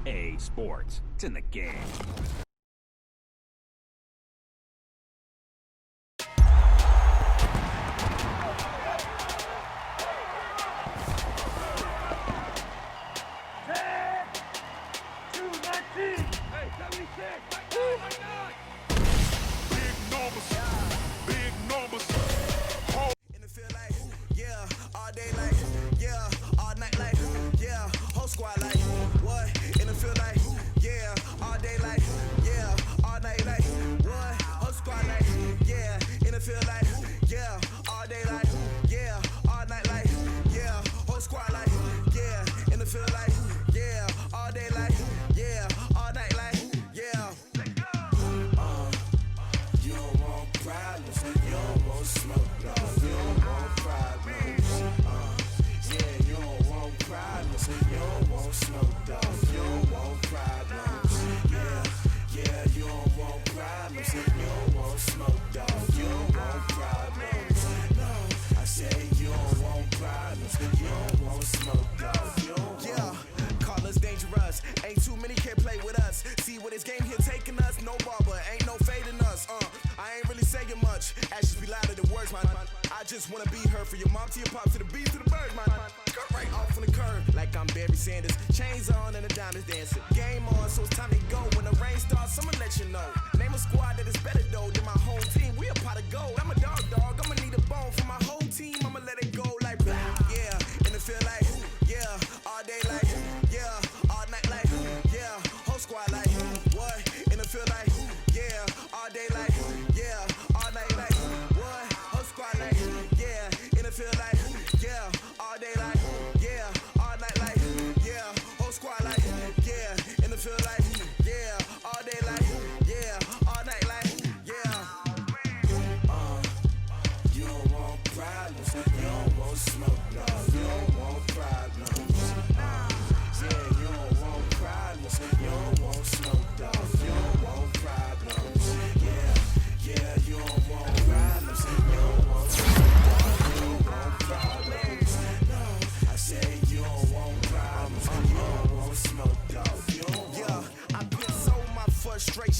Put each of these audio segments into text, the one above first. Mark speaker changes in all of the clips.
Speaker 1: A Sports. It's in the game.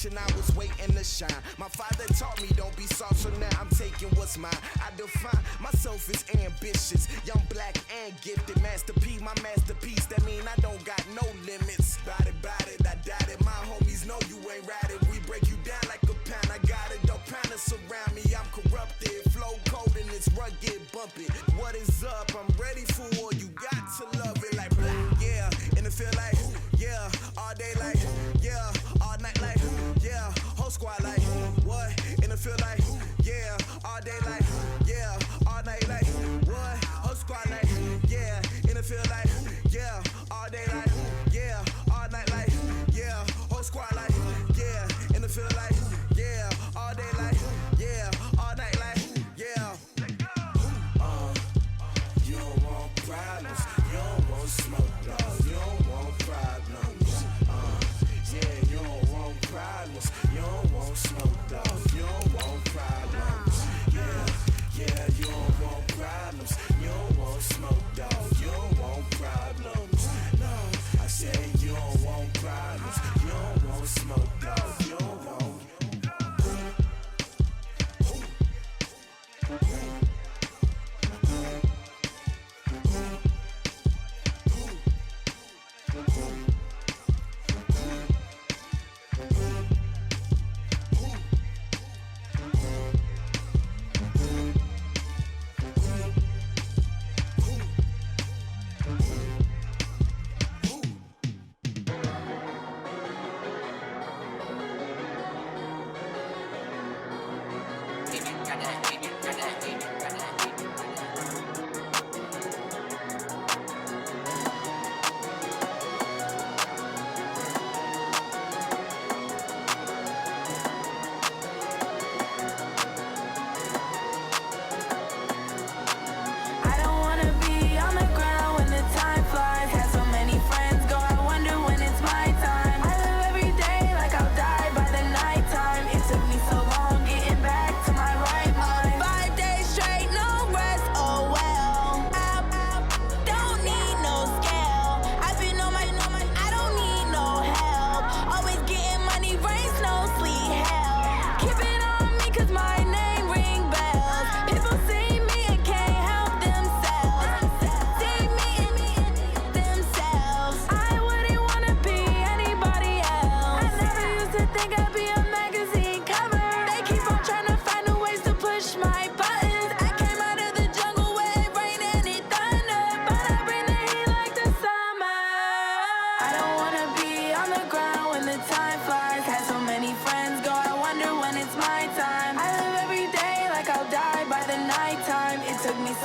Speaker 2: I was waiting to shine. My father taught me don't be soft, so now I'm taking what's mine. I define myself as ambitious, young, black, and gifted. Master P, my masterpiece. That mean I don't got no limits. Bout it, I doubt it. My homies know you ain't ratted. We break you down like a pound. I got it, don't pound to surround me. I'm corrupted, flow cold and it's rugged, bumpy. What is up? I'm ready for war. You got to love it like black, yeah. And it feel like, yeah, all day like, yeah, all night like, yeah, whole squad like, what? And it feel like, yeah, all day like, yeah, all night like, what? Whole squad like, yeah, and it feel like, yeah, all day like, yeah, all night like, yeah, whole squad like, yeah, and it feel like, yeah, all day like, yeah, all night like, yeah. You don't want problems, you don't want smoke, dog, you don't want problems. Yeah, you don't want problems, you don't want smoke, dog, you don't want problems.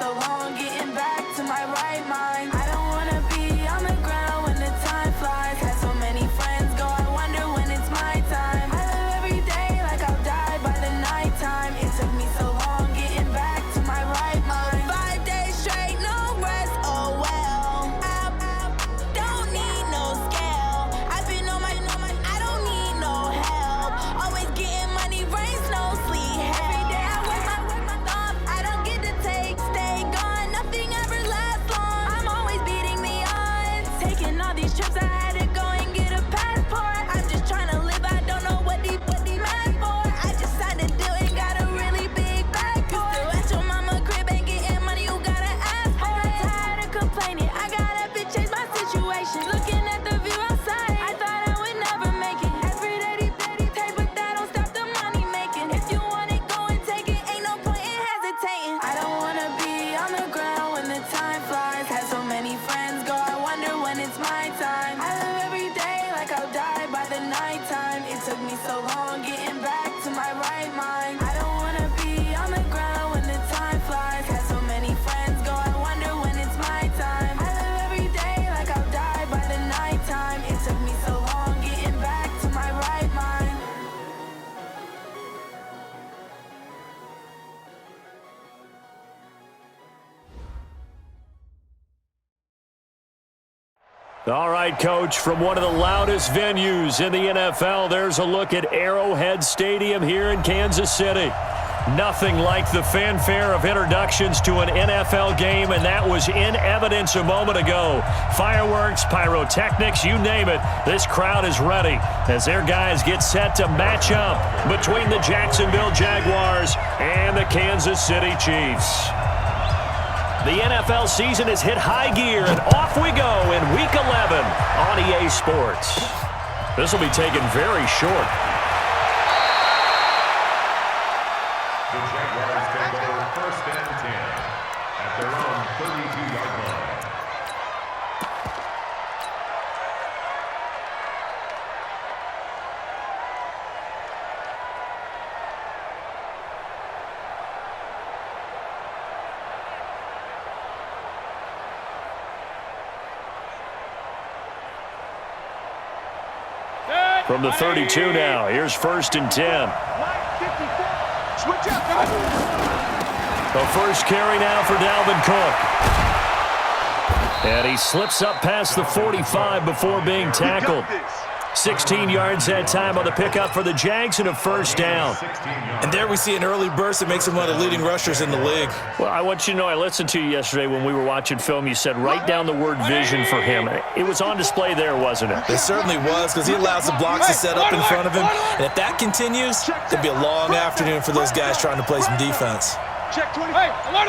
Speaker 3: so long getting back to my right mind. I don't wanna be on the ground when the time flies. Had so many friends go, I wonder when it's my time. I live every day like I'll die by the nighttime. It took me so long getting back to my right mind. 5 days straight, no rest, oh well. I don't need no scale. I've been on my, I don't need no help. Always getting money, rains, no sleep. Every day I work my thumb. I don't get to take, stay gone. Nothing ever lasts long. I'm always beating the odds. Taking all these trips, I had to go and get a passport. I'm just trying to live, I don't know what the mad for. I just signed a deal and got a really big bag for it. Still at your mama crib and getting money, you gotta ask for it. I'm tired of complaining, I gotta bitch change my situation. Looking at the view outside, I thought I would never make it. Every day, take, but that don't stop the money making. If you want it, go and take it, ain't no point in hesitating. I don't wanna be on the ground when the time flies. Had so many friends go, I wonder when it's my time. I live every day like I'll die by the nighttime. It took me so long getting back to my right mind. I don't wanna be on the ground when the time flies. Had so many friends go, I wonder when it's my time. I live every day like I'll die by the nighttime. It took me so long getting back to my right mind.
Speaker 4: All right, Coach, from one of the loudest venues in the NFL, there's a look at Arrowhead Stadium here in Kansas City. Nothing like the fanfare of introductions to an NFL game, and that was in evidence a moment ago. Fireworks, pyrotechnics, you name it, this crowd is ready as their guys get set to match up between the Jacksonville Jaguars and the Kansas City Chiefs. The NFL season has hit high gear, and off we go in Week 11 on EA Sports. This will be taken very short.
Speaker 5: The Jaguars take over 1st and 10 at their own 32-yard line.
Speaker 4: From the 32 now, here's 1st and 10. The first carry now for Dalvin Cook. And he slips up past the 45 before being tackled. 16 yards that time on the pickup for the Jags and a 1st down.
Speaker 6: And there we see an early burst that makes him one of the leading rushers in the league.
Speaker 4: Well, I want you to know I listened to you yesterday when we were watching film. You said write down the word vision for him. It was on display there, wasn't it?
Speaker 6: It certainly was, because he allows the blocks to set up in front of him. And if that continues, it'll be a long afternoon for those guys trying to play some defense.
Speaker 7: Check 20. Hey, alert!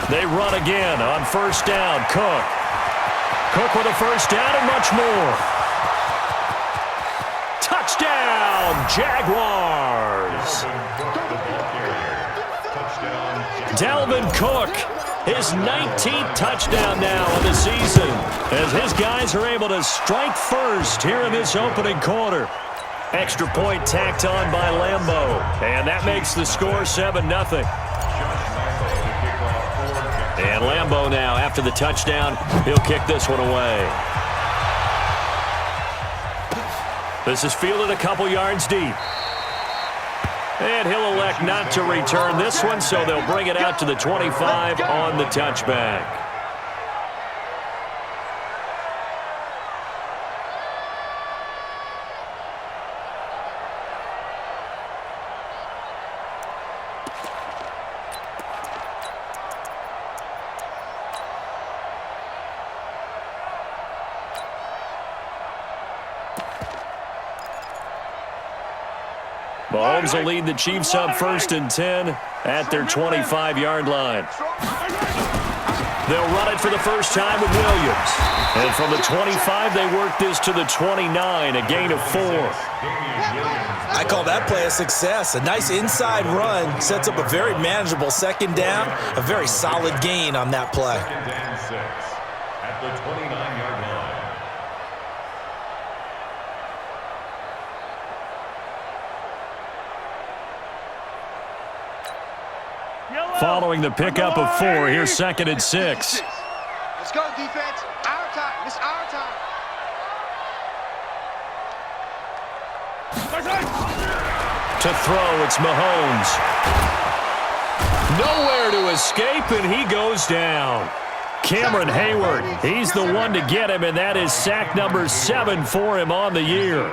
Speaker 4: They run again on 1st down. Cook with a 1st down and much more. Touchdown, Jaguars. Dalvin Cook, his 19th touchdown now of the season, as his guys are able to strike first here in this opening quarter. Extra point tacked on by Lambeau, and that makes the score 7-0. And Lambeau now, after the touchdown, he'll kick this one away. This is fielded a couple yards deep. And he'll elect not to return this one, so they'll bring it out to the 25 on the touchback. Mahomes will lead the Chiefs up 1st and 10 at their 25-yard line. They'll run it for the first time with Williams. And from the 25, they work this to the 29, a gain of 4.
Speaker 6: I call that play a success. A nice inside run sets up a very manageable 2nd down, a very solid gain on that play.
Speaker 5: 2nd and 6 at the 29-yard line.
Speaker 4: Following the pickup of 4, here's 2nd and 6.
Speaker 7: Let's go, defense. Our time. It's our time.
Speaker 4: To throw, it's Mahomes. Nowhere to escape, and he goes down. Cameron Hayward, he's the one to get him, and that is sack number 7 for him on the year.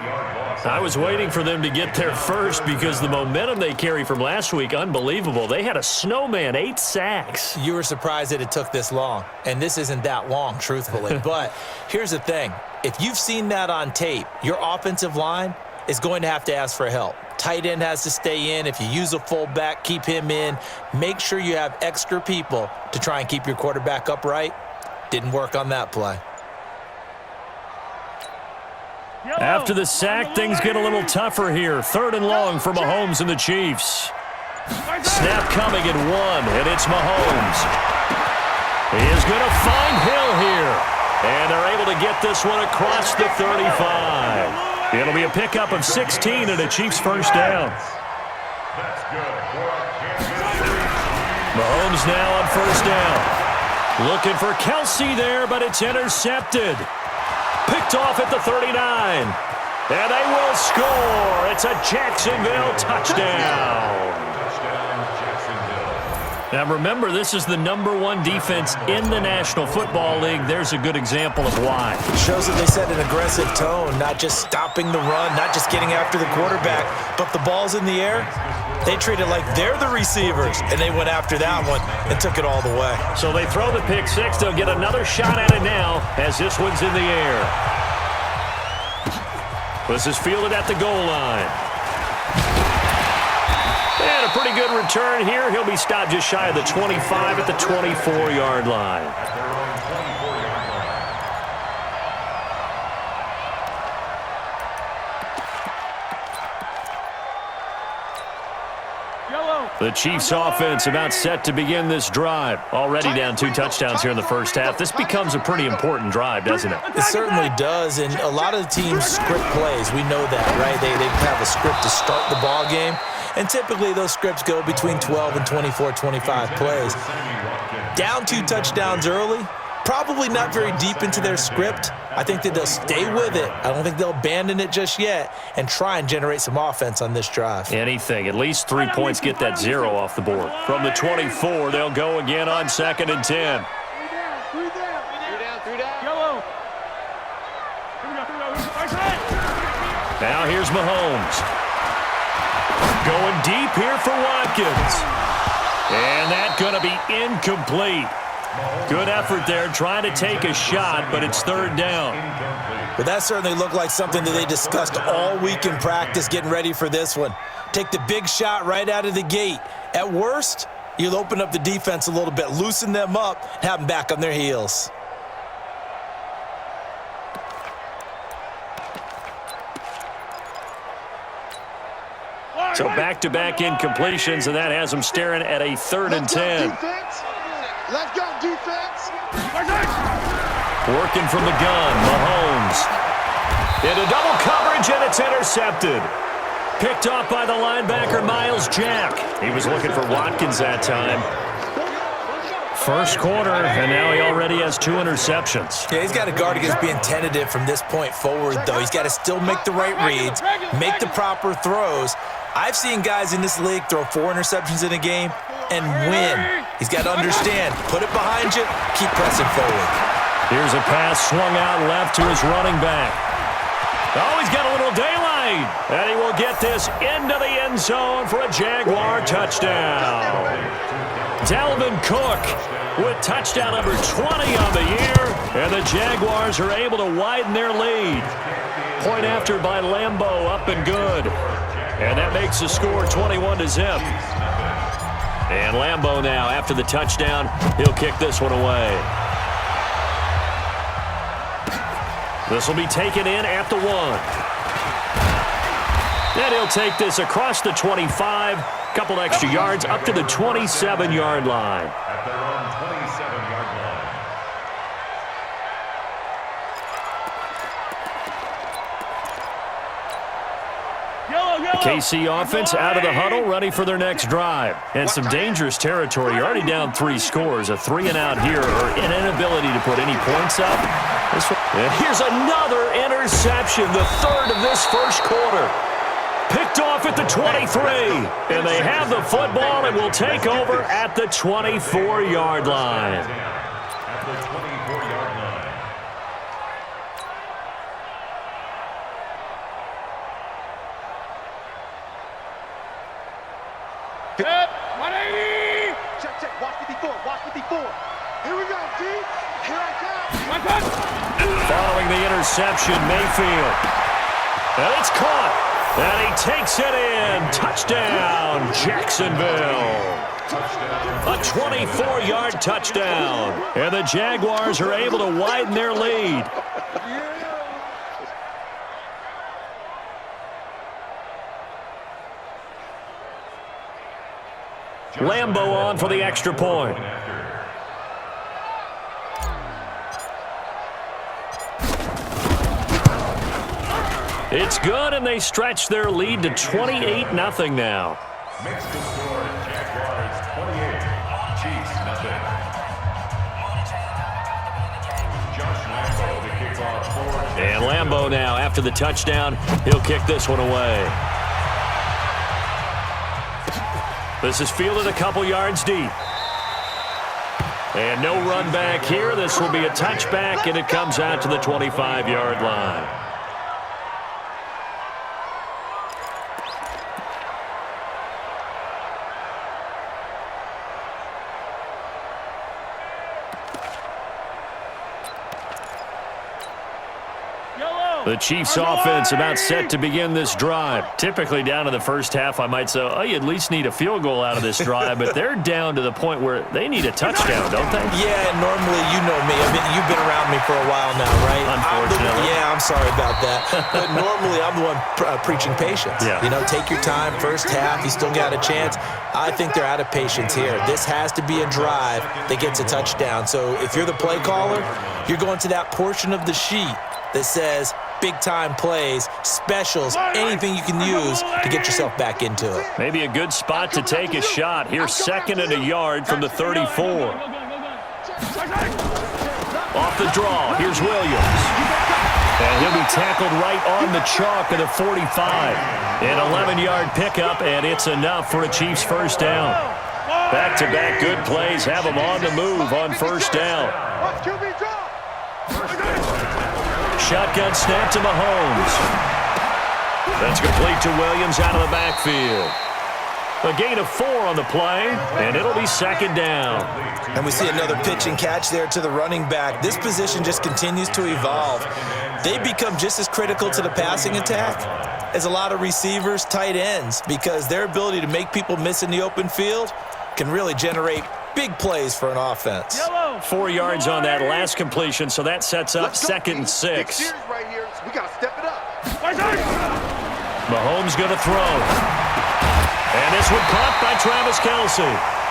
Speaker 4: I was waiting for them to get there first because the momentum they carry from last week, unbelievable. They had a snowman, 8 sacks.
Speaker 6: You were surprised that it took this long, and this isn't that long, truthfully. But here's the thing. If you've seen that on tape, your offensive line is going to have to ask for help. Tight end has to stay in. If you use a fullback, keep him in. Make sure you have extra people to try and keep your quarterback upright. Didn't work on that play.
Speaker 4: After the sack, things get a little tougher here. 3rd and long for Mahomes and the Chiefs. Snap coming at 1, and it's Mahomes. He is going to find Hill here. And they're able to get this one across the 35. It'll be a pickup of 16 and a Chiefs first down. Mahomes now on first down. Looking for Kelsey there, but it's intercepted. Picked off at the 39. And they will score. It's a Jacksonville touchdown. Now remember, this is the #1 defense in the National Football League. There's a good example of why.
Speaker 6: It shows that they set an aggressive tone, not just stopping the run, not just getting after the quarterback, but the ball's in the air. They treat it like they're the receivers, and they went after that one and took it all the way.
Speaker 4: So they throw the pick 6. They'll get another shot at it now as this one's in the air. This is fielded at the goal line. And a pretty good return here. He'll be stopped just shy of the 25 at the 24-yard line. The Chiefs offense about set to begin this drive. Already down 2 touchdowns here in the first half. This becomes a pretty important drive, doesn't it?
Speaker 6: It certainly does, and a lot of the teams script plays. We know that, right? They have a script to start the ball game, and typically those scripts go between 12 and 24, 25 plays. Down 2 touchdowns early, probably not very deep into their script. I think that they'll stay with it. I don't think they'll abandon it just yet and try and generate some offense on this drive.
Speaker 4: Anything. At least 3 points get that 0 off the board. From the 24, they'll go again on 2nd and 10. Now here's Mahomes. Going deep here for Watkins. And that's going to be incomplete. Good effort there, trying to take a shot, but it's 3rd down.
Speaker 6: But that certainly looked like something that they discussed all week in practice getting ready for this one. Take the big shot right out of the gate. At worst, you'll open up the defense a little bit, loosen them up, and have them back on their heels.
Speaker 4: So back-to-back incompletions, and that has them staring at a 3rd and 10.
Speaker 7: Let's go, defense.
Speaker 4: Working from the gun, Mahomes. Into double coverage, and it's intercepted. Picked off by the linebacker, Miles Jack. He was looking for Watkins that time. First quarter, and now he already has 2 interceptions.
Speaker 6: Yeah, he's got to guard against being tentative from this point forward, though. He's got to still make the right reads, make the proper throws. I've seen guys in this league throw 4 interceptions in a game and win. He's got to understand, put it behind you, keep pressing forward.
Speaker 4: Here's a pass swung out left to his running back. Oh, he's got a little daylight. And he will get this into the end zone for a Jaguar touchdown. Dalvin Cook with touchdown number 20 on the year. And the Jaguars are able to widen their lead. Point after by Lambeau, up and good. And that makes the score 21-0. And Lambeau now, after the touchdown, he'll kick this one away. This will be taken in at the 1. And he'll take this across the 25, couple extra yards up to the 27-yard line.
Speaker 5: At their own 27-yard line.
Speaker 7: Yellow.
Speaker 4: KC offense out of the huddle, ready for their next drive. And some dangerous territory. You're already down 3 scores. A 3-and-out here, or an inability to put any points up. And here's another interception, the third of this first quarter. Picked off at the 23. And they have the football and will take over at the 24-yard line.
Speaker 5: At the 24-yard line.
Speaker 7: Set, 180! Check, watch 54, watch 54. Here we go, D. Here I come.
Speaker 4: Following the interception, Mayfield. And it's caught. And he takes it in. Touchdown, Jacksonville. A 24-yard touchdown. And the Jaguars are able to widen their lead. Lambeau on for the extra point. It's good, and they stretch their lead to 28-0 now.
Speaker 5: Makes the score, Jaguars 28, Chiefs nothing. Josh Lambeau to kick off for.
Speaker 4: And Lambeau now, after the touchdown, he'll kick this one away. This is fielded a couple yards deep. And no run back here. This will be a touchback, and it comes out to the 25-yard line. The Chiefs offense about set to begin this drive. Typically down to the first half, I might say, oh, you at least need a field goal out of this drive, but they're down to the point where they need a touchdown, don't they?
Speaker 6: Yeah, normally, you know me. I mean, you've been around me for a while now, right?
Speaker 4: Unfortunately.
Speaker 6: I'm sorry about that. But normally, I'm the one preaching patience.
Speaker 4: Yeah.
Speaker 6: You know, take your time, first half, you still got a chance. I think they're out of patience here. This has to be a drive that gets a touchdown. So if you're the play caller, you're going to that portion of the sheet that says big-time plays, specials, anything you can use to get yourself back into it.
Speaker 4: Maybe a good spot to take a shot. Here's 2nd and a yard from the 34. Off the draw, here's Williams. And he'll be tackled right on the chalk of the 45. An 11-yard pickup, and it's enough for a Chiefs first down. Back-to-back good plays have them on the move on first down. Shotgun snap to Mahomes. That's complete to Williams out of the backfield. A gain of 4 on the play, and it'll be 2nd down.
Speaker 6: And we see another pitch and catch there to the running back. This position just continues to evolve. They become just as critical to the passing attack as a lot of receivers, tight ends, because their ability to make people miss in the open field can really generate big plays for an offense.
Speaker 4: 4 yards on that last completion, so that sets up 2nd and 6.
Speaker 7: Right here, so we gotta step it up.
Speaker 4: Mahomes going to throw. And this one caught by Travis Kelce.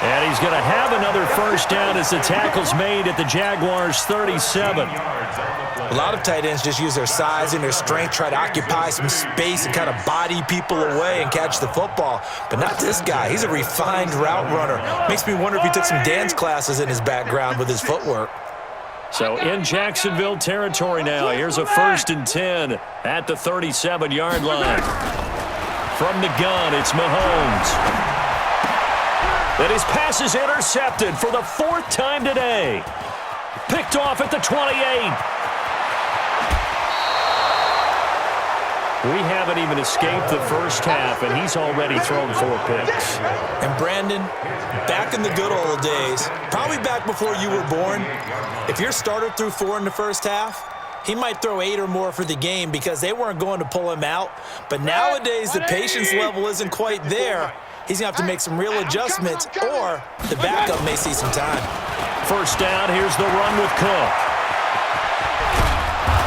Speaker 4: And he's going to have another first down as the tackle's made at the Jaguars' 37.
Speaker 6: A lot of tight ends just use their size and their strength, try to occupy some space and kind of body people away and catch the football. But not this guy. He's a refined route runner. Makes me wonder if he took some dance classes in his background with his footwork.
Speaker 4: So in Jacksonville territory now, here's a 1st and 10 at the 37-yard line. From the gun, it's Mahomes. And his pass is intercepted for the 4th time today. Picked off at the 28. We haven't even escaped the first half, and he's already thrown 4 picks.
Speaker 6: And Brandon, back in the good old days, probably back before you were born, if your starter threw 4 in the first half, he might throw 8 or more for the game because they weren't going to pull him out. But nowadays, the patience level isn't quite there. He's going to have to make some real adjustments, or the backup may see some time.
Speaker 4: First down, here's the run with Cook.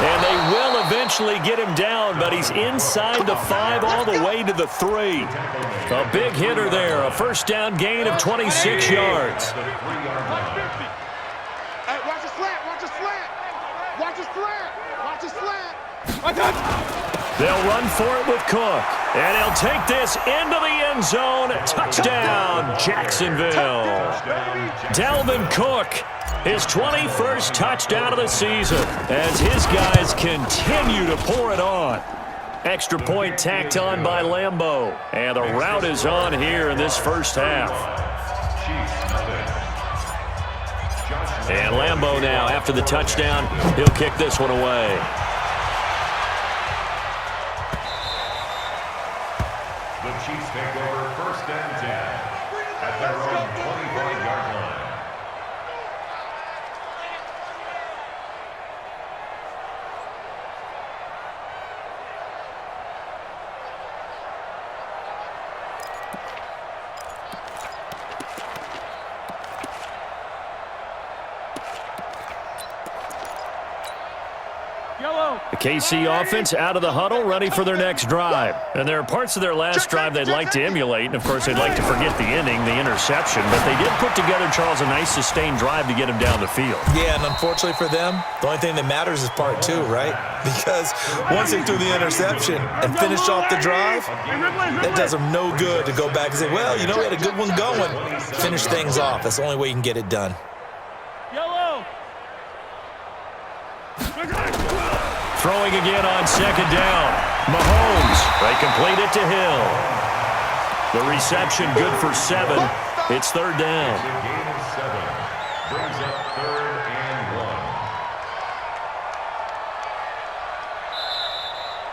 Speaker 4: And they will eventually get him down, but he's inside the 5 all the way to the 3. A big hitter there, a first down gain of 26 yards.
Speaker 7: Hey, watch the slant, watch the slant. Watch the slant, watch the slant.
Speaker 4: They'll run for it with Cook. And he'll take this into the end zone. Touchdown, Jacksonville. Dalvin Cook, his 21st touchdown of the season as his guys continue to pour it on. Extra point tacked on by Lambeau. And the route is on here in this first half. And Lambeau now, after the touchdown, he'll kick this one away.
Speaker 5: The Chiefs take over 1st and 10 at their own 25-yard line.
Speaker 4: The KC offense out of the huddle, ready for their next drive. And there are parts of their last drive they'd like to emulate, and of course they'd like to forget the ending, the interception, but they did put together, Charles, a nice sustained drive to get him down the field.
Speaker 6: Yeah, and unfortunately for them, the only thing that matters is part 2, right? Because once they threw the interception and finished off the drive, that does them no good to go back and say, well, you know, we had a good one going. Finish things off. That's the only way you can get it done.
Speaker 4: Throwing again on 2nd down. Mahomes, they complete it to Hill. The reception good for 7. It's 3rd down.
Speaker 5: It's a gain of 7. Brings up 3rd and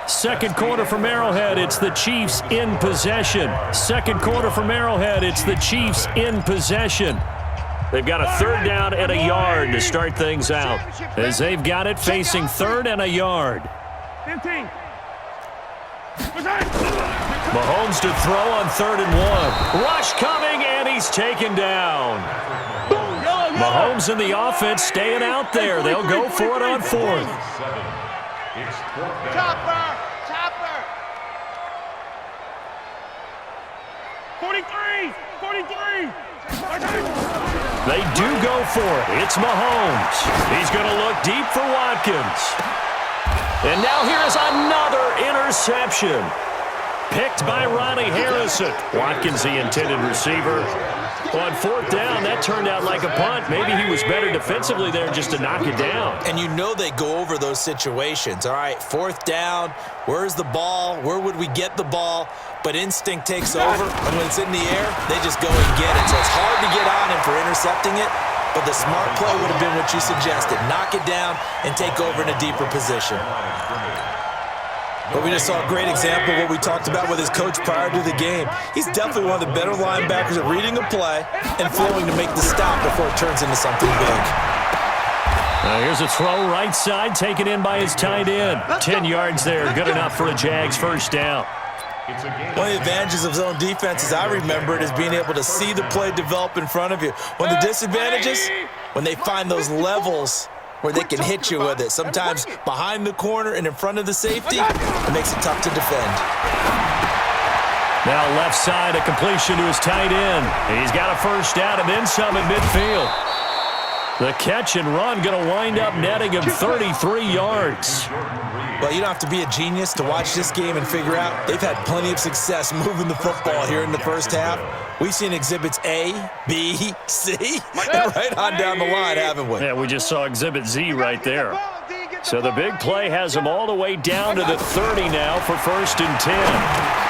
Speaker 5: 1.
Speaker 4: Second quarter from Arrowhead, it's the Chiefs in possession. Second quarter from Arrowhead, it's the Chiefs in possession. They've got a 3rd down and a yard to start things out, as they've got it facing 3rd and a yard.
Speaker 7: 15.
Speaker 4: Mahomes to throw on 3rd and 1. Rush coming, and he's taken down. Mahomes and the offense staying out there. They'll go for it on 4th.
Speaker 5: It's 4th down.
Speaker 7: Chopper! 43!
Speaker 4: They do go for it. It's Mahomes. He's going to look deep for Watkins. And now here is another interception. Picked by Ronnie Harrison. Watkins, the intended receiver. On 4th down, that turned out like a punt. Maybe he was better defensively there just to knock it down.
Speaker 6: And you know they go over those situations. All right, 4th down, where's the ball? Where would we get the ball? But instinct takes over, and when it's in the air, they just go and get it. So it's hard to get on him for intercepting it, but the smart play would have been what you suggested. Knock it down and take over in a deeper position. But we just saw a great example of what we talked about with his coach prior to the game. He's definitely one of the better linebackers at reading a play and flowing to make the stop before it turns into something big.
Speaker 4: Here's a throw right side, taken in by his tight end. 10 yards there, good enough for a Jags 1st down.
Speaker 6: One of the advantages of zone defense, as I remember it, is being able to see the play develop in front of you. One of the disadvantages, when they find those levels where they can hit you with it. Sometimes behind the corner and in front of the safety, it makes it tough to defend.
Speaker 4: Now left side, a completion to his tight end. He's got a 1st down and then some at midfield. The catch and run going to wind up netting him 33 yards.
Speaker 6: Well, you don't have to be a genius to watch this game and figure out they've had plenty of success moving the football here in the first half. We've seen exhibits A, B, C, and right on down the line, haven't we?
Speaker 4: Yeah, we just saw exhibit Z right there. So the big play has them all the way down to the 30 now for 1st and 10.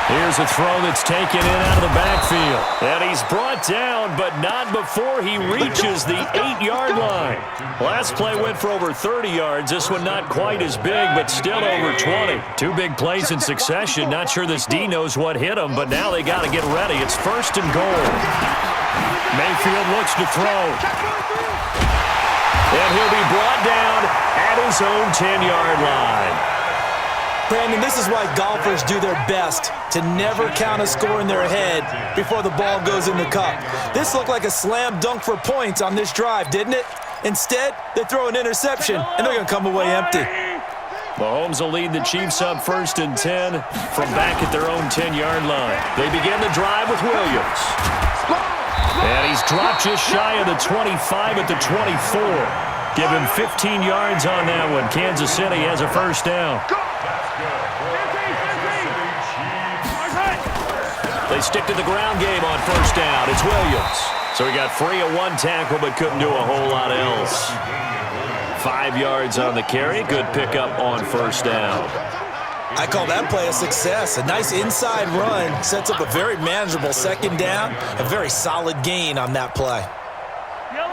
Speaker 4: Here's a throw that's taken in out of the backfield. And he's brought down, but not before he reaches the 8-yard line. Last play went for over 30 yards. This one not quite as big, but still over 20. 2 big plays in succession. Not sure this D knows what hit him, but now they got to get ready. It's 1st and goal. Mayfield looks to throw. And he'll be brought down at his own 10-yard line.
Speaker 6: Brandon, this is why golfers do their best to never count a score in their head before the ball goes in the cup. This looked like a slam dunk for points on this drive, didn't it? Instead, they throw an interception, and they're going to come away empty.
Speaker 4: Mahomes will lead the Chiefs up 1st and 10 from back at their own 10-yard line. They begin the drive with Williams. And he's dropped just shy of the 25 at the 24. Give him 15 yards on that one. Kansas City has a 1st down. They stick to the ground game on first down. It's Williams. So he got free of one tackle but couldn't do a whole lot else. 5 yards on the carry. Good pickup on first down.
Speaker 6: I call that play a success. A nice inside run sets up a very manageable second down. A very solid gain on that play.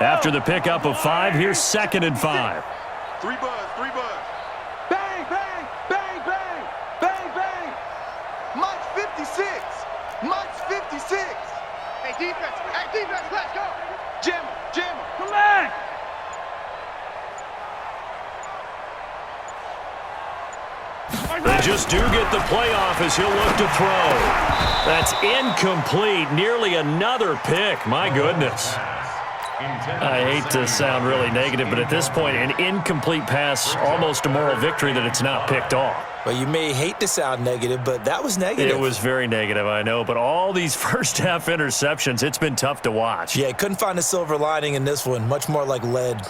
Speaker 4: After the pickup of 5, here's 2nd and 5.
Speaker 7: 3 buzz. Bang, bang, bang, bang, bang, bang. Mike's 56. Mike's 56. Hey, defense, let's go. Jim, come back.
Speaker 4: They just do get the playoff as he'll look to throw. That's incomplete. Nearly another pick. My goodness. I hate to sound really negative, but at this point, an incomplete pass, almost a moral victory that it's not picked off.
Speaker 6: Well, you may hate to sound negative, but that was negative.
Speaker 4: It was very negative, I know, but all these first-half interceptions, it's been tough to watch.
Speaker 6: Yeah, couldn't find a silver lining in this one. Much more like lead.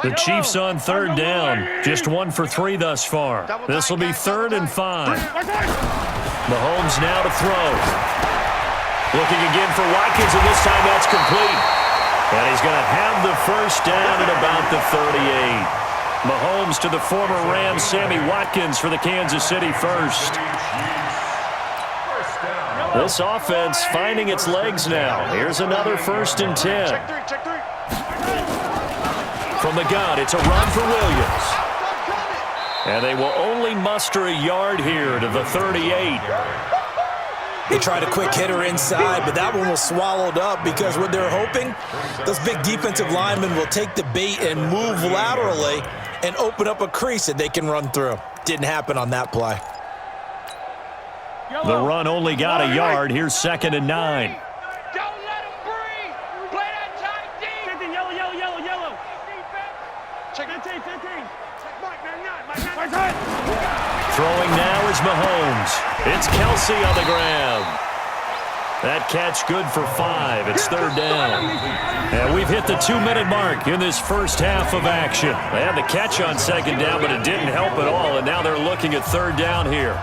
Speaker 4: The Chiefs on 3rd down. Just 1 for 3 thus far. This will be 3rd and 5. Mahomes now to throw. Looking again for Watkins, and this time that's complete. And he's going to have the first down at about the 38. Mahomes to the former Ram, Sammy Watkins, for the Kansas City first. This offense finding its legs now. Here's another 1st and 10.
Speaker 7: Check three.
Speaker 4: From the gun, it's a run for Williams. And they will only muster a yard here to the 38.
Speaker 6: They tried a quick hitter inside, but that one was swallowed up because what they're hoping, those big defensive linemen will take the bait and move laterally and open up a crease that they can run through. Didn't happen on that play.
Speaker 4: The run only got a yard. Here's 2nd and 9. Throwing now is Mahomes. It's Kelsey on the ground. That catch good for 5. It's 3rd down. And we've hit the 2-minute mark in this first half of action. They had the catch on 2nd down, but it didn't help at all, and now they're looking at 3rd down here.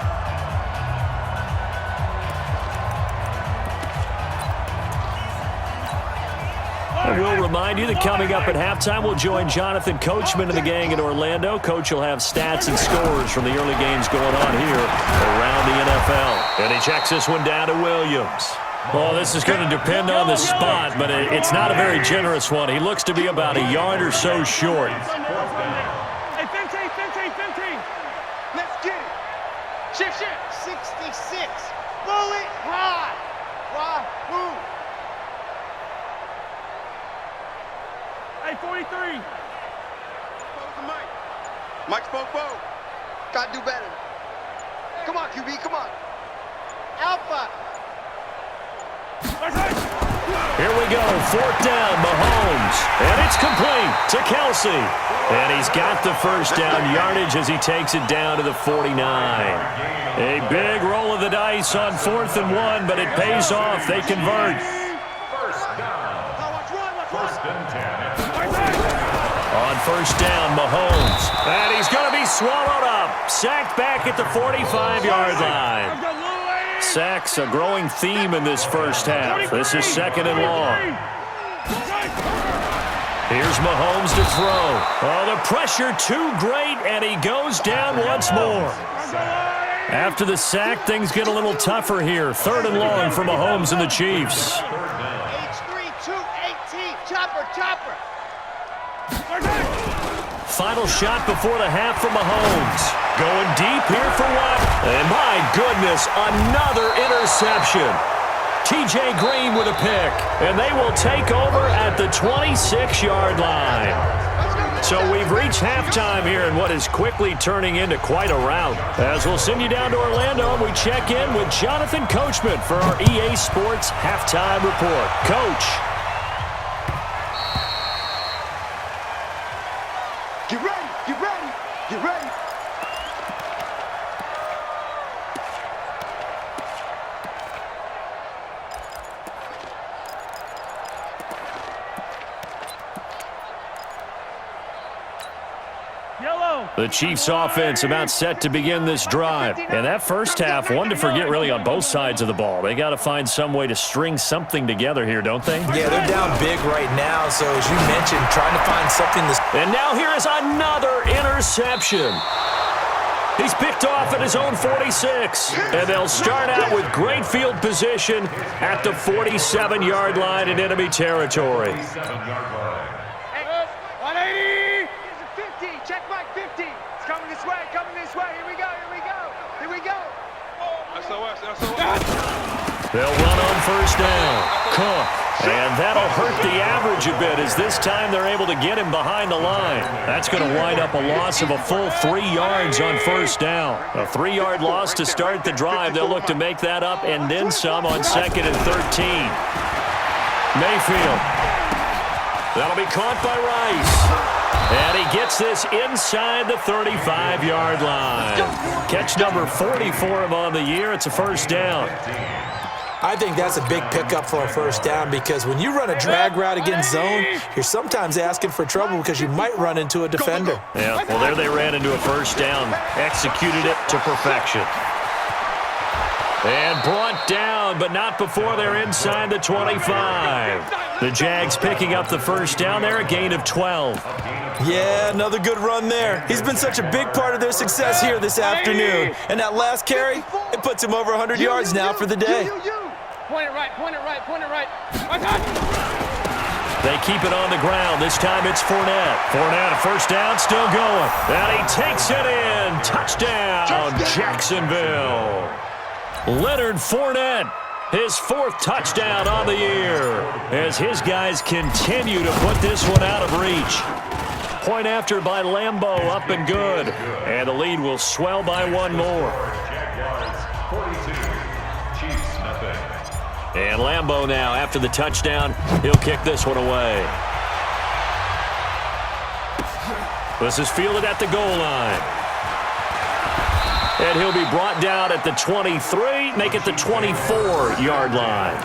Speaker 4: I will remind you that coming up at halftime, we'll join Jonathan Coachman and the gang in Orlando. Coach will have stats and scores from the early games going on here around the NFL. And he checks this one down to Williams. Well, this is going to depend on the spot, but it's not a very generous one. He looks to be about a yard or so short.
Speaker 7: Hey, 15. Let's get it. Shift. 66. Bullet high. Wahoo. Hey, 43. Mike spoke. Gotta do better. Come on, QB, come on. Alpha.
Speaker 4: Here we go, 4th down, Mahomes. And it's complete to Kelsey. And he's got the first down yardage as he takes it down to the 49. A big roll of the dice on 4th and 1, but it pays off. They convert. On 1st down, Mahomes. And he's going to be swallowed up. Sacked back at the 45-yard line. Sacks, a growing theme in this first half. This is 2nd and long. Here's Mahomes to throw. Oh, the pressure too great, and he goes down once more. After the sack, things get a little tougher here. 3rd and long for Mahomes and the Chiefs.
Speaker 7: Chopper.
Speaker 4: Final shot before the half for Mahomes. Going deep here for what? And my goodness, another interception. TJ Green with a pick, and they will take over at the 26-yard line. So we've reached halftime here in what is quickly turning into quite a rout. As we'll send you down to Orlando, and we check in with Jonathan Coachman for our EA Sports Halftime Report. Coach.
Speaker 7: Get ready.
Speaker 4: The Chiefs offense about set to begin this drive. And that first half, one to forget really on both sides of the ball. They got to find some way to string something together here, don't they?
Speaker 6: Yeah, they're down big right now. So as you mentioned, trying to find something to...
Speaker 4: And now here is another interception. He's picked off at his own 46. And they'll start out with great field position at the 47-yard line in enemy territory.
Speaker 7: 180. 50. Check Mike 50. It's coming this way. Coming this way. Here we go. Here we go. Here we go. SOS.
Speaker 4: They'll run on first down. Cook. And that'll hurt the average a bit as this time they're able to get him behind the line. That's going to wind up a loss of a full 3 yards on first down. A 3-yard loss to start the drive. They'll look to make that up and then some on 2nd and 13. Mayfield. That'll be caught by Rice. And he gets this inside the 35-yard line. Catch number 40 for him on the year. It's a first down.
Speaker 6: I think that's a big pickup for a first down because when you run a drag route against zone, you're sometimes asking for trouble because you might run into a defender.
Speaker 4: Yeah, well, there they ran into a first down. Executed it to perfection. And brought down, but not before they're inside the 25. The Jags picking up the first down there, a gain of 12.
Speaker 6: Yeah, another good run there. He's been such a big part of their success here this afternoon. And that last carry, it puts him over 100 yards now for the day.
Speaker 7: Point it right.
Speaker 4: They keep it on the ground. This time it's Fournette. Fournette, a first down, still going. And he takes it in. Touchdown, Jacksonville. Leonard Fournette, his 4th touchdown on the year, as his guys continue to put this one out of reach. Point after by Lambeau, up and good. And the lead will swell by 1 more. And Lambeau now, after the touchdown, he'll kick this one away. This is fielded at the goal line. And he'll be brought down at the 23, make it the 24-yard line.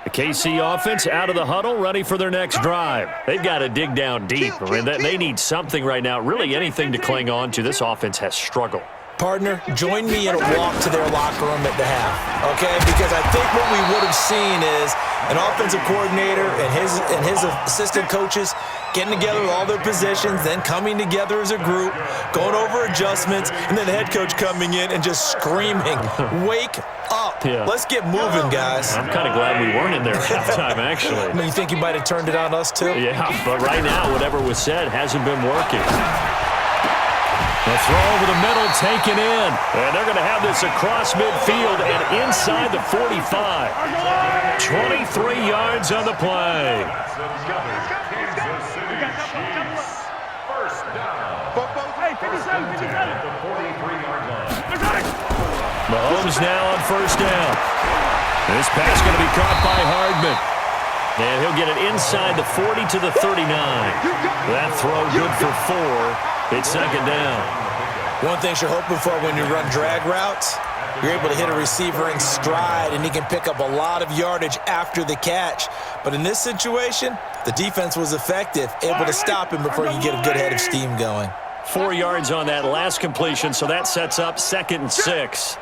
Speaker 4: The KC offense out of the huddle, ready for their next drive. They've got to dig down deep. I mean, they need something right now, really anything to cling on to. This offense has struggled.
Speaker 6: Partner, join me in a walk to their locker room at the half, okay? Because I think what we would have seen is an offensive coordinator and his assistant coaches getting together with all their positions, then coming together as a group, going over adjustments, and then the head coach coming in and just screaming, wake up.
Speaker 4: Yeah.
Speaker 6: Let's get moving, guys.
Speaker 4: I'm kind of glad we weren't in there at halftime, actually.
Speaker 6: You think you might have turned it on us, too?
Speaker 4: Yeah, but right now, whatever was said hasn't been working. The throw over the middle taken in. And they're going to have this across midfield and inside the 45. 23 yards on the play. Mahomes now on first down. This pass going to be caught by Hardman. And he'll get it inside the 40 to the 39. That throw good for 4. It's 2nd down.
Speaker 6: One thing you're hoping for when you run drag routes, you're able to hit a receiver in stride, and he can pick up a lot of yardage after the catch. But in this situation, the defense was effective, able to stop him before you get a good head of steam going.
Speaker 4: 4 yards on that last completion, so that sets up 2nd and 6.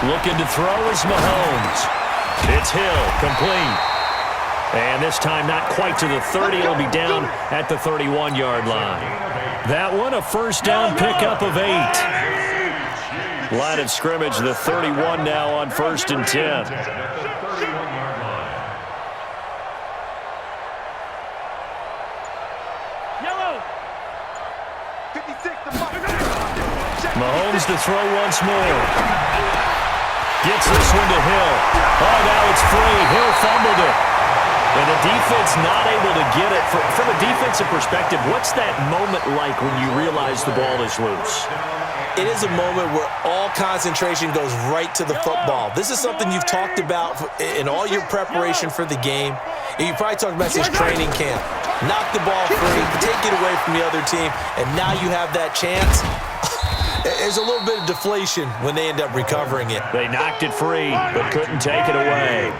Speaker 4: Looking to throw is Mahomes. It's Hill, complete. And this time not quite to the 30. It'll be down at the 31-yard line. That one, a first down pickup of 8. Line of scrimmage, the 31 now on 1st and 10. Mahomes to throw once more. Gets this one to Hill. Oh, now it's free. Hill fumbled it. And the defense not able to get it. From a defensive perspective, what's that moment like when you realize the ball is loose?
Speaker 6: It is a moment where all concentration goes right to the football. This is something you've talked about in all your preparation for the game. And you probably talked about since training camp. Knock the ball free, take it away from the other team, and now you have that chance. There's a little bit of deflation when they end up recovering it.
Speaker 4: They knocked it free, but couldn't take it away.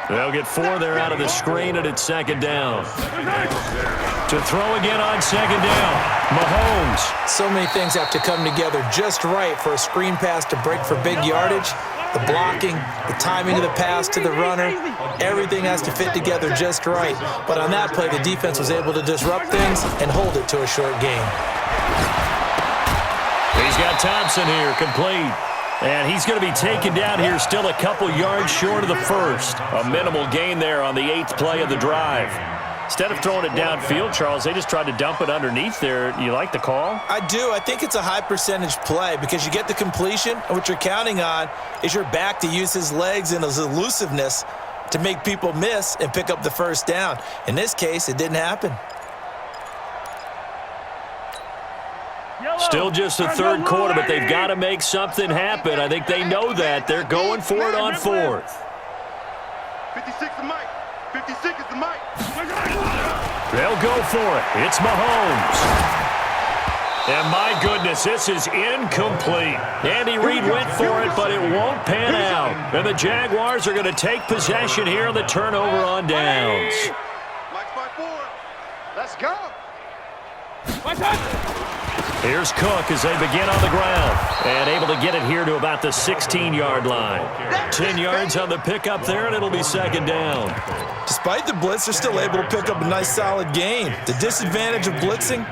Speaker 4: They'll get 4 there out of the screen, and it's second down. To throw again on second down, Mahomes.
Speaker 6: So many things have to come together just right for a screen pass to break for big yardage. The blocking, the timing of the pass to the runner, everything has to fit together just right. But on that play, the defense was able to disrupt things and hold it to a short gain.
Speaker 4: He's got Thompson here, complete. And he's going to be taken down here, still a couple yards short of the first. A minimal gain there on the 8th play of the drive. Instead of throwing it downfield, Charles, they just tried to dump it underneath there. You like the call?
Speaker 6: I do. I think it's a high-percentage play because you get the completion, and what you're counting on is your back to use his legs and his elusiveness to make people miss and pick up the first down. In this case, it didn't happen.
Speaker 4: Still just the third quarter, but they've got to make something happen. I think they know that. They're going for it on 4th.
Speaker 7: 56 is Mike. 56 is the Mike.
Speaker 4: They'll go for it. It's Mahomes. And my goodness, this is incomplete. Andy Reid went for it, but it won't pan out. And the Jaguars are going to take possession here on the turnover on downs.
Speaker 7: Mike's by 4. Let's go.
Speaker 4: Here's Cook as they begin on the ground. And able to get it here to about the 16-yard line. 10 yards on the pickup there, and it'll be second down.
Speaker 6: Despite the blitz, they're still able to pick up a nice, solid gain. The disadvantage of blitzing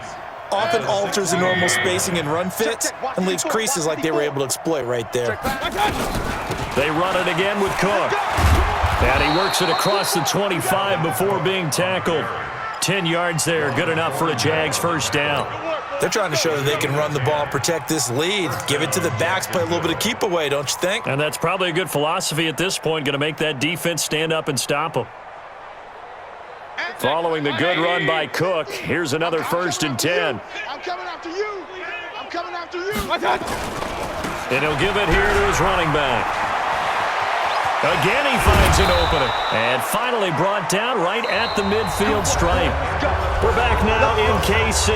Speaker 6: often alters the normal spacing and run fits and leaves creases like they were able to exploit right there.
Speaker 4: They run it again with Cook. And he works it across the 25 before being tackled. 10 yards there, good enough for a Jags first down.
Speaker 6: They're trying to show that they can run the ball and protect this lead. Give it to the backs, play a little bit of keep away, don't you think?
Speaker 4: And that's probably a good philosophy at this point, going to make that defense stand up and stop them. Following the good run by Cook, here's another 1st and 10.
Speaker 7: I'm coming after you. I'm coming after you.
Speaker 4: And he'll give it here to his running back. Again, he finds an opening. And finally brought down right at the midfield stripe. We're back now in KC.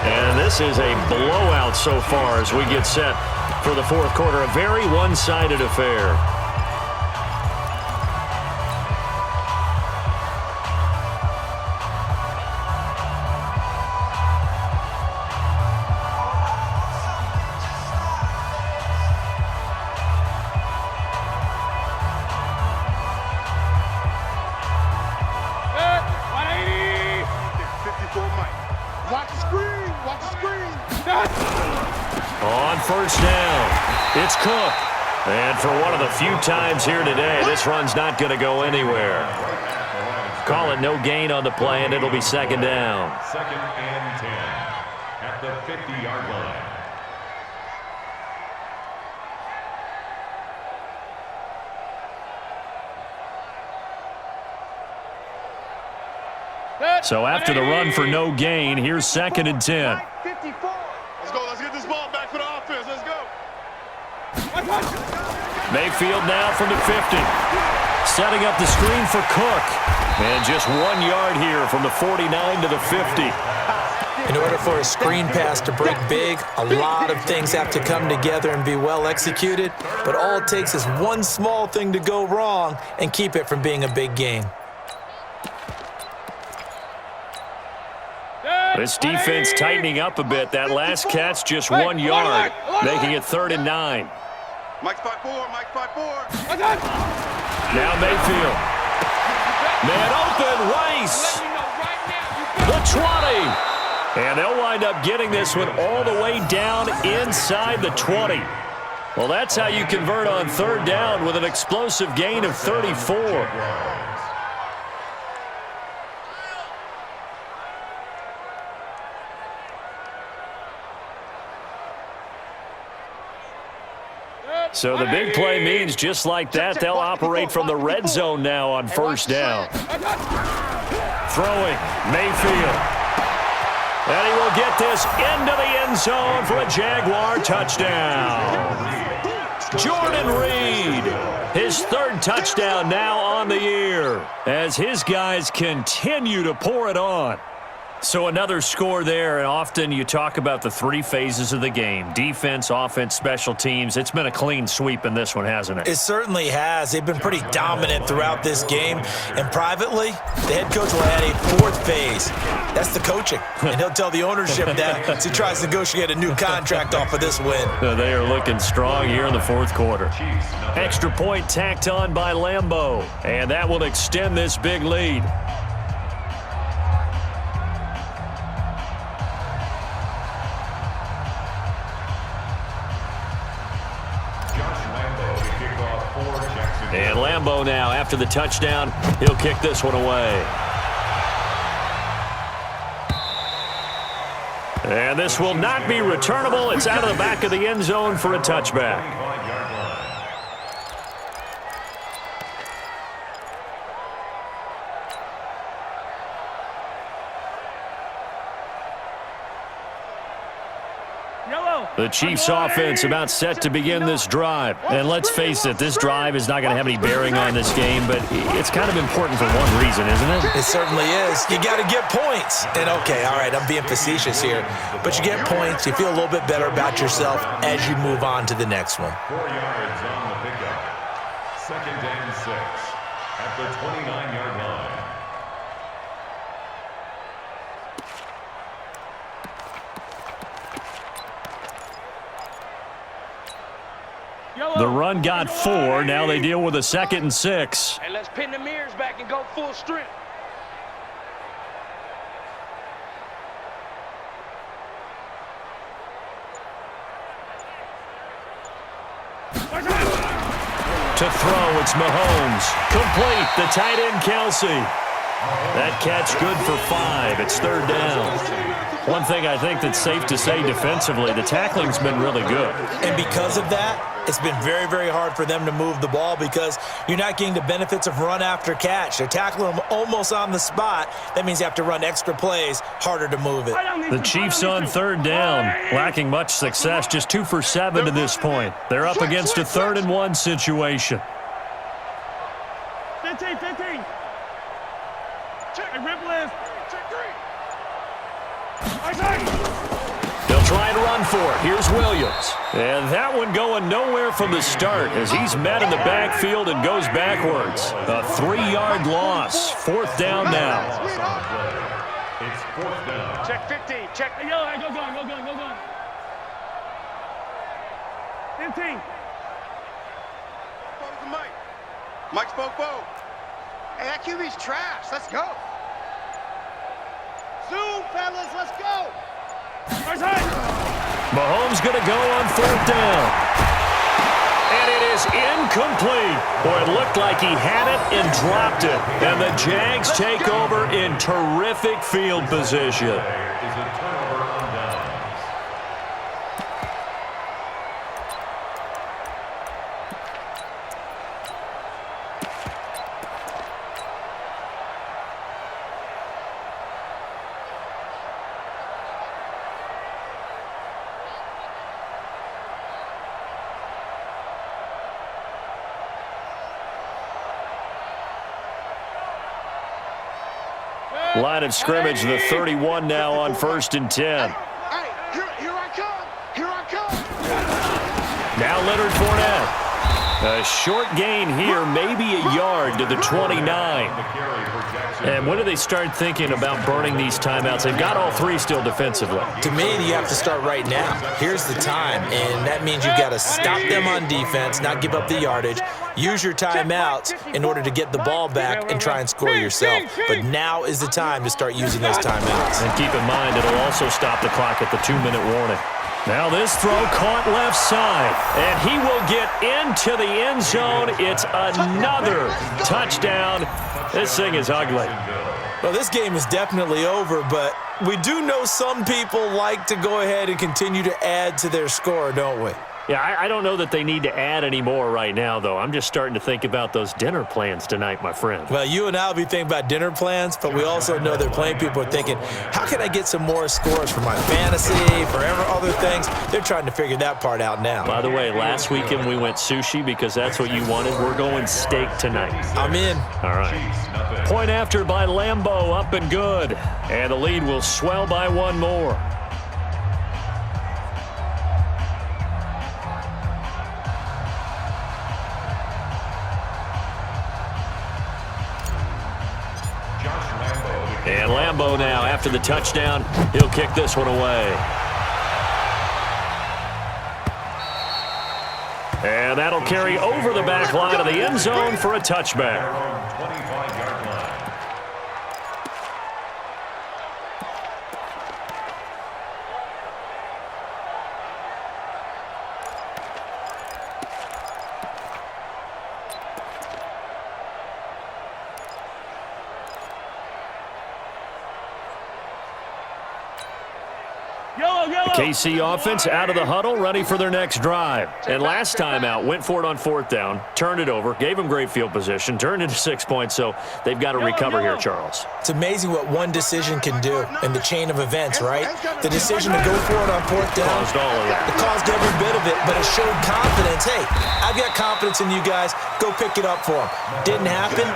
Speaker 4: And this is a blowout so far as we get set for the 4th quarter. A very one-sided affair. On first down, it's Cook. And for one of the few times here today, this run's not going to go anywhere. Call it no gain on the play, and it'll be second down.
Speaker 5: 2nd and 10 at the 50-yard line.
Speaker 4: So after the run for no gain, here's 2nd and 10.
Speaker 7: 54. Let's go. Let's get this ball back for the offense. Let's go.
Speaker 4: Mayfield now from the 50. Setting up the screen for Cook. And just 1 yard here from the 49 to the 50.
Speaker 6: In order for a screen pass to break big, a lot of things have to come together and be well executed. But all it takes is one small thing to go wrong and keep it from being a big gain.
Speaker 4: This defense tightening up a bit. That last catch just 1 yard, making it 3rd and 9.
Speaker 7: Mike's by 4. Mike's by 4.
Speaker 4: Now Mayfield. Man open, Rice. The 20. And they'll wind up getting this one all the way down inside the 20. Well, that's how you convert on 3rd down with an explosive gain of 34. So the big play means just like that, they'll operate from the red zone now on first down. Throwing, Mayfield. And he will get this into the end zone for a Jaguar touchdown. Jordan Reed, his third touchdown now on the year as his guys continue to pour it on. So another score there, and often you talk about the three phases of the game: defense, offense, special teams. It's been a clean sweep in this one, hasn't it?
Speaker 6: It certainly has. They've been pretty dominant throughout this game. And privately, the head coach will add a fourth phase. That's the coaching. And he'll tell the ownership that as he tries to negotiate a new contract off of this win.
Speaker 4: They are looking strong here in the fourth quarter. Extra point tacked on by Lambeau, and that will extend this big lead. And Lambeau now, after the touchdown, he'll kick this one away. And this will not be returnable. It's out of the back of the end zone for a touchback. The Chiefs' offense about set to begin this drive. And let's face it, this drive is not going to have any bearing on this game, but it's kind of important for one reason, isn't it?
Speaker 6: It certainly is. You got to get points. And, okay, all right, I'm being facetious here. But you get points, you feel a little bit better about yourself as you move on to the next one.
Speaker 5: 4 yards on the pickup. 2nd and 6 at the 29-yard line.
Speaker 4: The run got 4. Now they deal with a 2nd and 6.
Speaker 7: And let's pin the mirrors back and go full strength.
Speaker 4: To throw, it's Mahomes. Complete, the tight end Kelsey. That catch good for 5. It's 3rd down. One thing I think that's safe to say defensively, the tackling's been really good.
Speaker 6: And because of that, it's been very, very hard for them to move the ball because you're not getting the benefits of run after catch. They're tackling them almost on the spot. That means you have to run extra plays, harder to move it.
Speaker 4: The Chiefs on 3rd down, lacking much success, just 2 for 7 to this point. They're up against a 3rd and 1 situation.
Speaker 7: 15. Check. Rip list. Check 3.
Speaker 4: They'll try and run for it. Here's Williams. And that one going nowhere from the start as he's met in the backfield and goes backwards. A 3-yard loss. 4th down now.
Speaker 5: It's 4th down.
Speaker 7: Check 15. Check. Yo, go gun. 15. Spoke to Mike. Mike spoke Bo. Hey, that QB's trash. Let's go. Zoom, fellas. Let's go.
Speaker 4: Mahomes going to go on 4th down. And it is incomplete. Boy, it looked like he had it and dropped it. And the Jags take over in terrific field position.
Speaker 5: Is a turnover on downs.
Speaker 4: Line of scrimmage, the 31 now on 1st and 10.
Speaker 7: Hey, here I come.
Speaker 4: Now Leonard Fournette. A short gain here, maybe a yard to the 29. And when do they start thinking about burning these timeouts? They've got all 3 still defensively.
Speaker 6: To me, you have to start right now. Here's the time, and that means you've got to stop them on defense, not give up the yardage, use your timeouts in order to get the ball back and try and score yourself. But now is the time to start using those timeouts.
Speaker 4: And keep in mind, it'll also stop the clock at the 2-minute warning. Now this throw caught left side, and he will get into the end zone. It's another touchdown. This thing is ugly.
Speaker 6: Well, this game is definitely over, but we do know some people like to go ahead and continue to add to their score, don't we?
Speaker 4: Yeah, I don't know that they need to add any more right now, though. I'm just starting to think about those dinner plans tonight, my friend.
Speaker 6: Well, you and I will be thinking about dinner plans, but we also know that plenty of people are thinking, how can I get some more scores for my fantasy, for other things? They're trying to figure that part out now.
Speaker 4: By the way, last weekend we went sushi because that's what you wanted. We're going steak tonight.
Speaker 6: I'm in.
Speaker 4: All right. Point after by Lambeau, up and good. And the lead will swell by one more. And Lambeau now, after the touchdown, he'll kick this one away. And that'll carry over the back line of the end zone for a touchback.
Speaker 5: 25-yard line.
Speaker 4: KC offense out of the huddle, ready for their next drive. And last time out, went for it on fourth down, turned it over, gave them great field position, turned into 6 points, so they've got to recover here, Charles.
Speaker 6: It's amazing what one decision can do in the chain of events, right? The decision to go for it on fourth down.
Speaker 4: Caused all of it.
Speaker 6: It caused every bit of it, but it showed confidence. Hey, I've got confidence in you guys. Go pick it up for them. Didn't happen.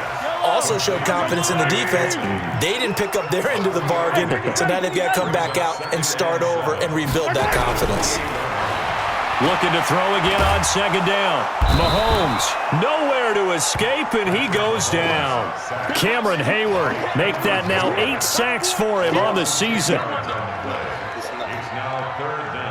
Speaker 6: Also showed confidence in the defense. They didn't pick up their end of the bargain, so now they've got to come back out and start over and rebuild that confidence.
Speaker 4: Looking to throw again on second down. Mahomes, nowhere to escape, and he goes down. Cameron Hayward, make that now 8 sacks for him on the season.
Speaker 5: It's now third down.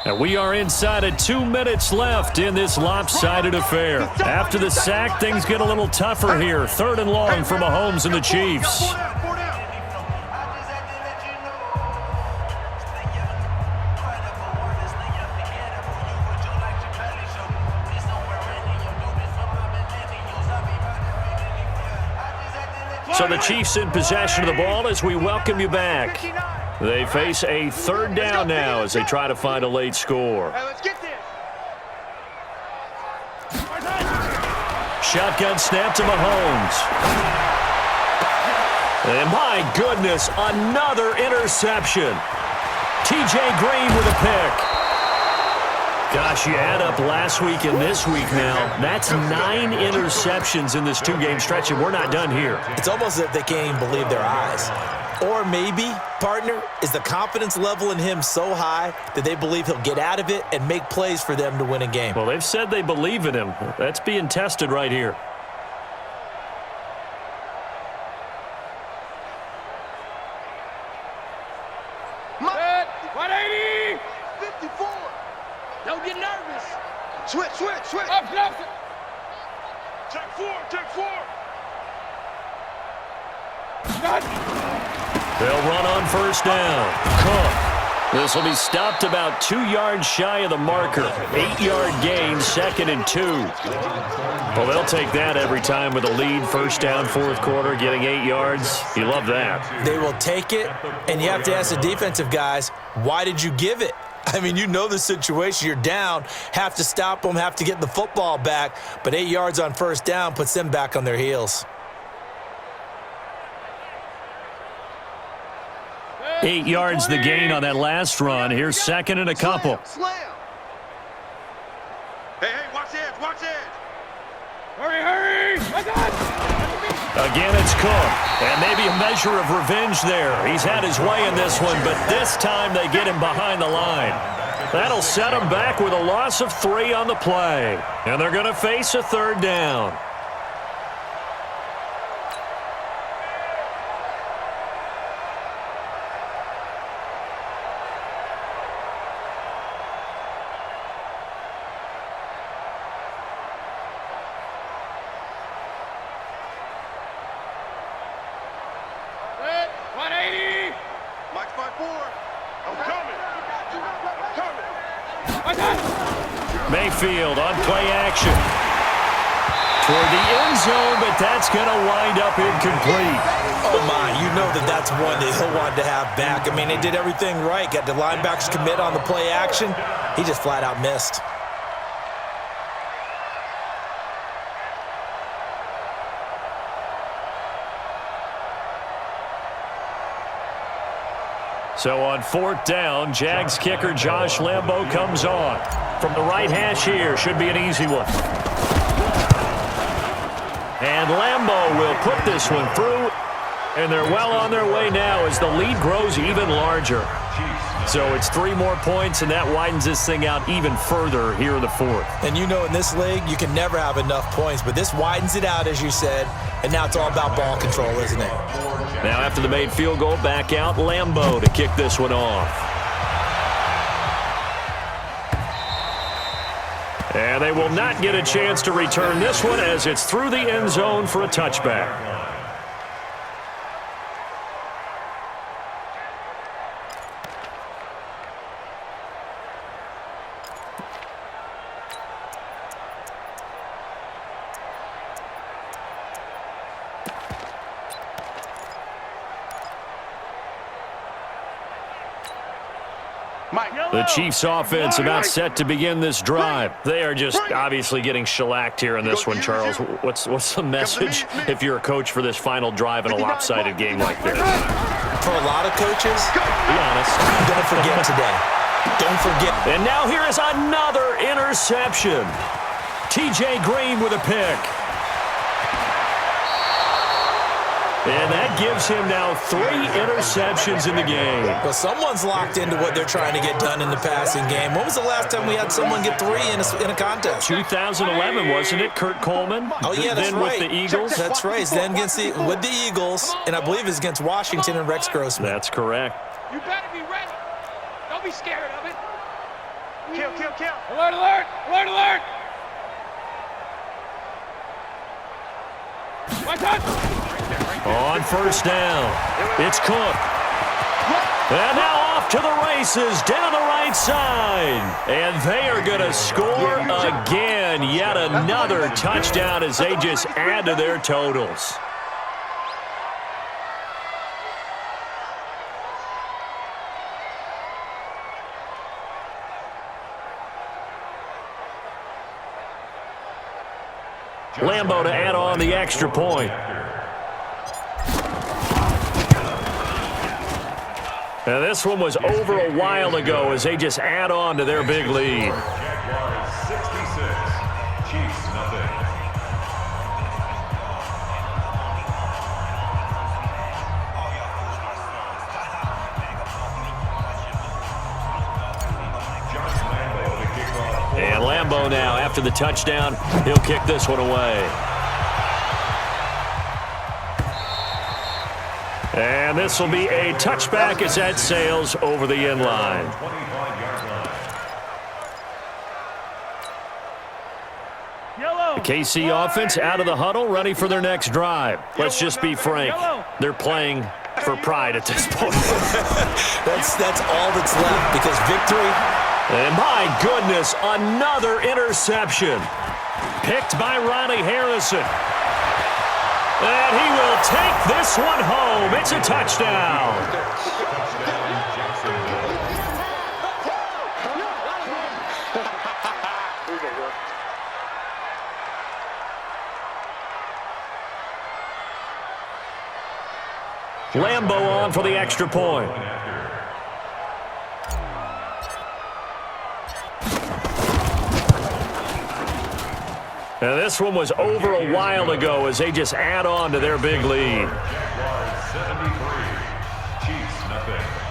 Speaker 4: And we are inside of 2 minutes left in this lopsided affair. After the sack, things get a little tougher here. Third and long for Mahomes and the Chiefs. So the Chiefs in possession of the ball as we welcome you back. They face a third down now as they try to find a late score.
Speaker 7: Hey, let's get this.
Speaker 4: Shotgun snap to Mahomes. And my goodness, another interception. TJ Green with a pick. Gosh, you add up last week and this week now, that's 9 interceptions in this 2-game stretch, and we're not done here.
Speaker 6: It's almost as if they can't even believe their eyes. Or maybe, partner, is the confidence level in him so high that they believe he'll get out of it and make plays for them to win a game.
Speaker 4: Well, they've said they believe in him. That's being tested right here.
Speaker 7: Set. 180. 54. Don't get nervous. Switch. Up, Nelson. Check 4.
Speaker 4: They'll run on first down. Cook. This will be stopped about 2 yards shy of the marker. 8-yard gain, 2nd and 2. Well, they'll take that every time with a lead. First down, fourth quarter, getting 8 yards. You love that.
Speaker 6: They will take it, and you have to ask the defensive guys, why did you give it? I mean, you know the situation. You're down, have to stop them, have to get the football back, but 8 yards on first down puts them back on their heels.
Speaker 4: 8 yards the gain on that last run. Here's 2nd and a couple.
Speaker 7: Slam. Hey, watch edge. Hurry.
Speaker 4: Again, it's Cook. And maybe a measure of revenge there. He's had his way in this one, but this time they get him behind the line. That'll set him back with a loss of 3 on the play. And they're going to face a third down.
Speaker 7: Mike's 5-4. I'm coming.
Speaker 4: Mayfield on play action. Toward the end zone, but that's going to wind up incomplete.
Speaker 6: Oh, my. You know that's one that he'll want to have back. I mean, they did everything right. Got the linebackers commit on the play action. He just flat out missed.
Speaker 4: So on 4th down, Jags kicker Josh Lambo comes on. From the right hash here, should be an easy one. And Lambo will put this one through, and they're well on their way now as the lead grows even larger. So it's 3 more points, and that widens this thing out even further here in the 4th.
Speaker 6: And you know in this league, you can never have enough points, but this widens it out, as you said, and now it's all about ball control, isn't it?
Speaker 4: Now after the made field goal, back out Lambo to kick this one off. And they will not get a chance to return this one as it's through the end zone for a touchback. The Chiefs offense about set to begin this drive. They are just obviously getting shellacked here in this one, Charles. What's the message if you're a coach for this final drive in a lopsided game like this?
Speaker 6: For a lot of coaches,
Speaker 4: be honest,
Speaker 6: don't forget today. Don't forget.
Speaker 4: And now here is another interception. T.J. Green with a pick. And that gives him now 3 interceptions in the game.
Speaker 6: Well, someone's locked into what they're trying to get done in the passing game. When was the last time we had someone get 3 in a contest?
Speaker 4: 2011, wasn't it, Kurt Coleman?
Speaker 6: Oh, yeah, that's
Speaker 4: then
Speaker 6: right.
Speaker 4: With the Eagles?
Speaker 6: That's right. Then with the Eagles, and I believe it's against Washington and Rex Grossman.
Speaker 4: That's correct.
Speaker 7: You better be ready. Don't be scared of it. Kill, kill, kill. Alert, alert, alert, alert. Watch out.
Speaker 4: On 1st down, it's Cook. And now off to the races down the right side. And they are going to score again. Yet another touchdown as they just add to their totals. Lambo to add on the extra point. And this one was over a while ago as they just add on to their big lead.
Speaker 5: Jaguars 66, Chiefs nothing.
Speaker 4: And Lambo now, after the touchdown, he'll kick this one away. And this will be a touchback as that sails over the end line. The KC offense out of the huddle, ready for their next drive. Let's just be frank. They're playing for pride at this point.
Speaker 6: That's all that's left because victory.
Speaker 4: And my goodness, another interception. Picked by Ronnie Harrison. And he will take this one home. It's a touchdown. Lambo on for the extra point. And this one was over a while ago as they just add on to their big lead.
Speaker 5: Jaguars 73, Chiefs nothing.